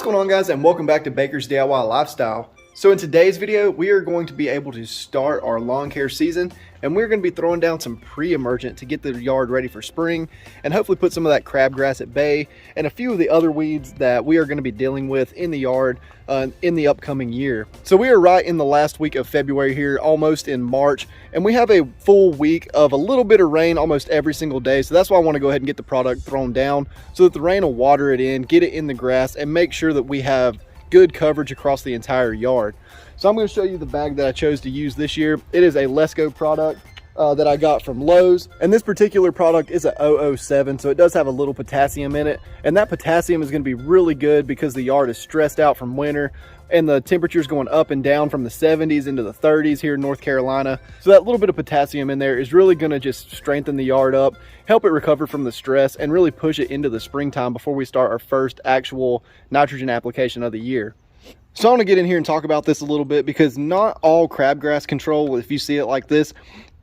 What's going on, guys, and welcome back to Baker's DIY Lifestyle. So in today's video, we are going to be able to start our lawn care season, and we're going to be throwing down some pre-emergent to get the yard ready for spring and hopefully put some of that crabgrass at bay and a few of the other weeds that we are going to be dealing with in the yard in the upcoming year. So we are right in the last week of February here, almost in March, and we have a full week of a little bit of rain almost every single day. So that's why I want to go ahead and get the product thrown down so that the rain will water it in, get it in the grass, and make sure that we have good coverage across the entire yard. So I'm going to show you the bag that I chose to use this year. It is a Let's Go product that I got from Lowe's, and this particular product is a 007, so it does have a little potassium in it, and that potassium is going to be really good because the yard is stressed out from winter and the temperatures going up and down from the 70s into the 30s here in North Carolina. So that little bit of potassium in there is really going to just strengthen the yard up, help it recover from the stress, and really push it into the springtime before we start our first actual nitrogen application of the year. So I want to get in here and talk about this a little bit because not all crabgrass control, if you see it like this,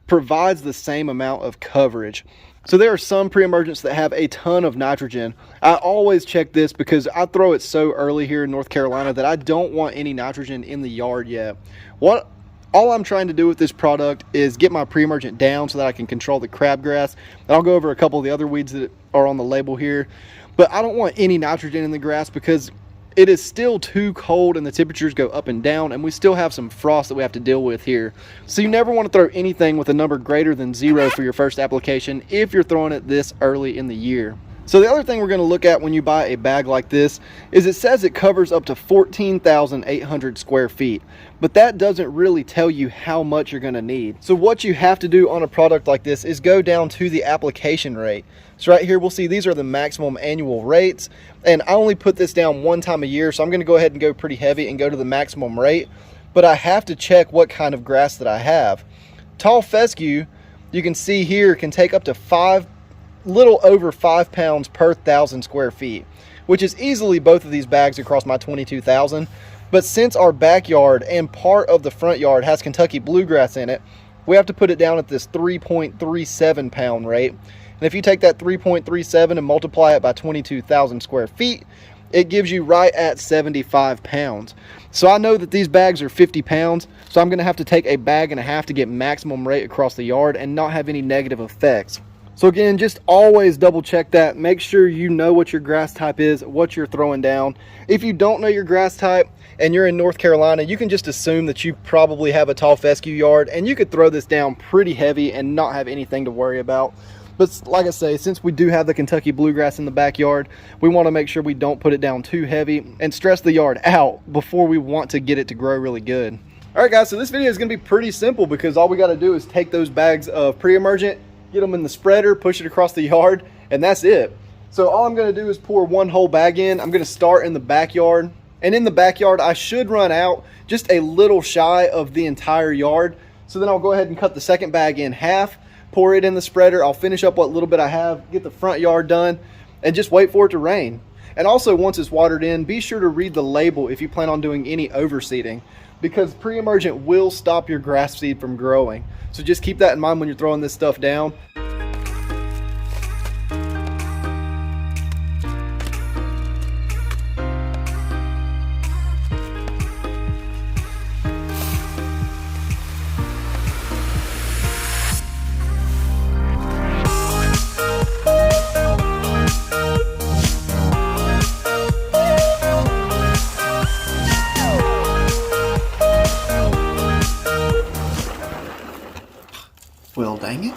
provides the same amount of coverage. So there are some pre-emergents that have a ton of nitrogen. I always check this because I throw it so early here in North Carolina that I don't want any nitrogen in the yard yet. All I'm trying to do with this product is get my pre-emergent down so that I can control the crabgrass. And I'll go over a couple of the other weeds that are on the label here. But I don't want any nitrogen in the grass because it is still too cold and the temperatures go up and down, and we still have some frost that we have to deal with here. So you never want to throw anything with a number greater than 0 for your first application if you're throwing it this early in the year. So the other thing we're going to look at when you buy a bag like this is it says it covers up to 14,800 square feet, but that doesn't really tell you how much you're going to need. So what you have to do on a product like this is go down to the application rate. So right here we'll see these are the maximum annual rates, and I only put this down one time a year, so I'm going to go ahead and go pretty heavy and go to the maximum rate, but I have to check what kind of grass that I have. Tall fescue, you can see here, can take up to little over 5 pounds per 1,000 square feet, which is easily both of these bags across my 22,000. But since our backyard and part of the front yard has Kentucky bluegrass in it, we have to put it down at this 3.37 pound rate. And if you take that 3.37 and multiply it by 22,000 square feet, it gives you right at 75 pounds. So I know that these bags are 50 pounds, so I'm going to have to take a bag and a half to get maximum rate across the yard and not have any negative effects. So again, just always double check that. Make sure you know what your grass type is, what you're throwing down. If you don't know your grass type and you're in North Carolina, you can just assume that you probably have a tall fescue yard and you could throw this down pretty heavy and not have anything to worry about. But like I say, since we do have the Kentucky bluegrass in the backyard, we want to make sure we don't put it down too heavy and stress the yard out before we want to get it to grow really good. All right, guys, so this video is going to be pretty simple because all we got to do is take those bags of pre-emergent, get them in the spreader, push it across the yard, and that's it. So all I'm going to do is pour one whole bag in. I'm going to start in the backyard, and in the backyard I should run out just a little shy of the entire yard. So then I'll go ahead and cut the second bag in half, pour it in the spreader. I'll finish up what little bit I have, get the front yard done, and just wait for it to rain. And also, once it's watered in, be sure to read the label if you plan on doing any overseeding, because pre-emergent will stop your grass seed from growing. So just keep that in mind when you're throwing this stuff down. Well, dang it.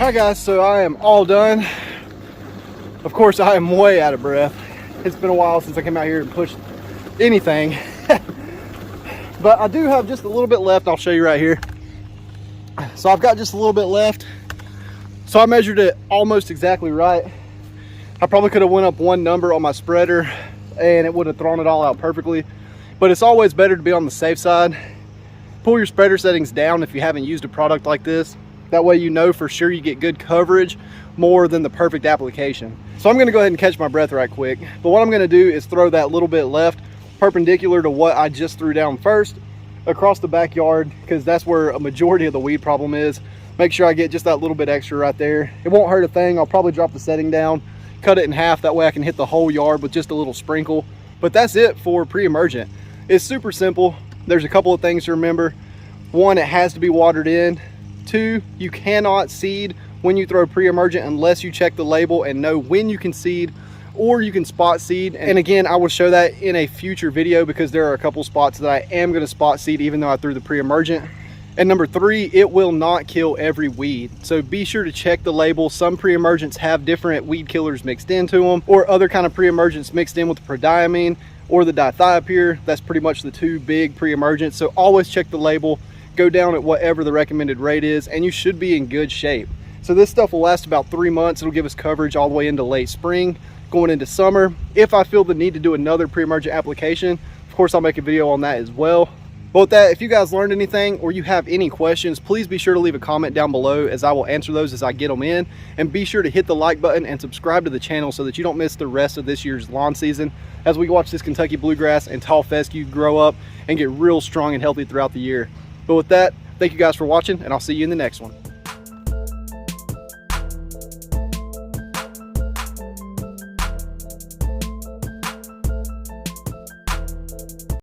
Alright guys, so I am all done. Of course, I am way out of breath. It's been a while since I came out here and pushed anything. But I do have just a little bit left. I'll show you right here. So I've got just a little bit left. So I measured it almost exactly right. I probably could have went up one number on my spreader and it would have thrown it all out perfectly. But it's always better to be on the safe side. Pull your spreader settings down if you haven't used a product like this. That way you know for sure you get good coverage more than the perfect application. So I'm gonna go ahead and catch my breath right quick. But what I'm gonna do is throw that little bit left perpendicular to what I just threw down first across the backyard, because that's where a majority of the weed problem is. Make sure I get just that little bit extra right there. It won't hurt a thing. I'll probably drop the setting down, cut it in half, that way I can hit the whole yard with just a little sprinkle. But that's it for pre-emergent. It's super simple. There's a couple of things to remember. One, it has to be watered in. Two, you cannot seed when you throw pre-emergent unless you check the label and know when you can seed, or you can spot seed. And again, I will show that in a future video because there are a couple spots that I am going to spot seed even though I threw the pre-emergent. And number three, it will not kill every weed. So be sure to check the label. Some pre-emergents have different weed killers mixed into them, or other kind of pre-emergents mixed in with the Prodiamine or the dithiopyr. That's pretty much the two big pre-emergents. So always check the label, go down at whatever the recommended rate is, and you should be in good shape. So this stuff will last about 3 months. It'll give us coverage all the way into late spring, going into summer. If I feel the need to do another pre-emergent application, of course I'll make a video on that as well. But with that, if you guys learned anything or you have any questions, please be sure to leave a comment down below, as I will answer those as I get them in. And be sure to hit the like button and subscribe to the channel so that you don't miss the rest of this year's lawn season as we watch this Kentucky bluegrass and tall fescue grow up and get real strong and healthy throughout the year. But with that, thank you guys for watching, and I'll see you in the next one.